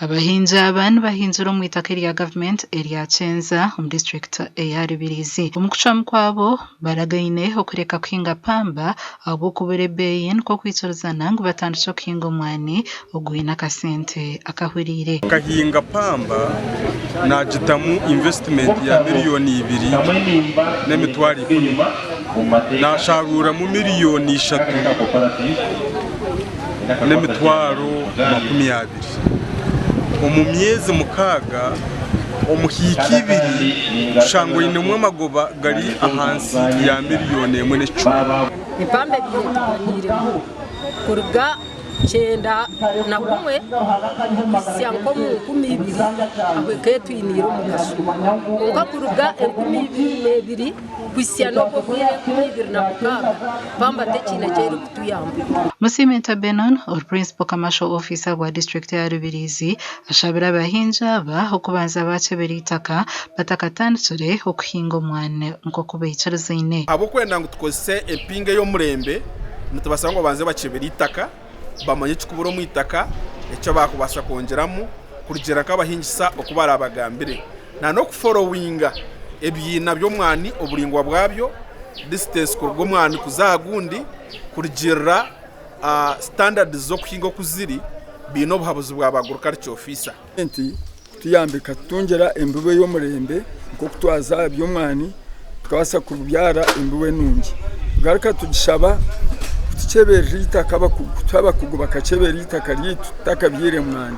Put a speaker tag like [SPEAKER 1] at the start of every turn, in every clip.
[SPEAKER 1] Abahinzi abantu bahinzira mu itaka rya government area Chenza mu district ya Rubirizi umukuca mukwabo baragaine okureka kwinga pamba abo kuberebeyin ko kwitsorozana ngo batanditse kwinga umwani ogwina kasente akahurire
[SPEAKER 2] kahinga pamba na jitamu investment ya miliyoni 2 n'emitwari 10 na sharura mu miliyoni 3 n'emitwaro 20 mu myezi mukaga omuhiki 2 shango ine mu magoba gari ahansi ya miliyoni 1.10
[SPEAKER 3] ipambe biyetukanire kurga chenda na kumwe syanko mu 12 abeke twiniro mu gasuma ngo kurga 12 kwisiyano ko kwire 12 na kukaga pamba tekina cyero kutuyamba
[SPEAKER 1] Musimenta Benon or principal commercial officer wa district ya Rubirizi ashabira abahinja ba okubanza bacebera itaka batakatanditsure okuhinga umwane nko kubeyicarazine
[SPEAKER 4] abo kwenda ngo tukose empinge yo murembe nitubasanga ngo banze bacebera itaka bamanye cyukuburo mu itaka ecyo bakubasha kongeramo kurigera kabahinjisa okubara abagambire na no kufollowinga ebyina byo mwani oburingwa bwabyo distance kurwo mwani kuzagundi kurigera standard zo kuhinga kuziri bino buhabuzi bw'abaguruka cyo officer
[SPEAKER 5] enti tuyambika tungera embiwe yo murembe nko kutwaza byo mwani twasa kubyara embiwe nungi garuka tugishaba tuceberita kaba kuguba kaceberita karitu takabyire mwani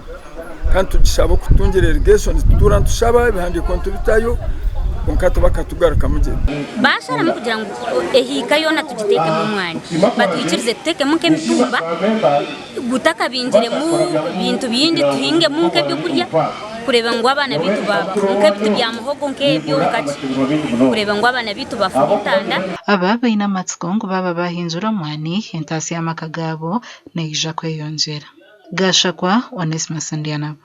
[SPEAKER 5] kandi tugishaba kutungera irrigation tuturana tushaba bihandi kontu bitayo onkato bakatugaruka mugende
[SPEAKER 6] bashara mu kugira ngo ehika yona tugiteke mu mwanya batwikirize teke muke mitumba gutaka binjire mu bintu bindi tuhinge muke byo kurya kureba ngo abana bitu baba muke bitu bya muhogo nkebyo kati kureba ngo abana bitu bafutanda
[SPEAKER 1] ababa ina matsko baba bahinzura mwani entasi y'amakagabo neija kweyongera gashakwa Onesmus Ndiana.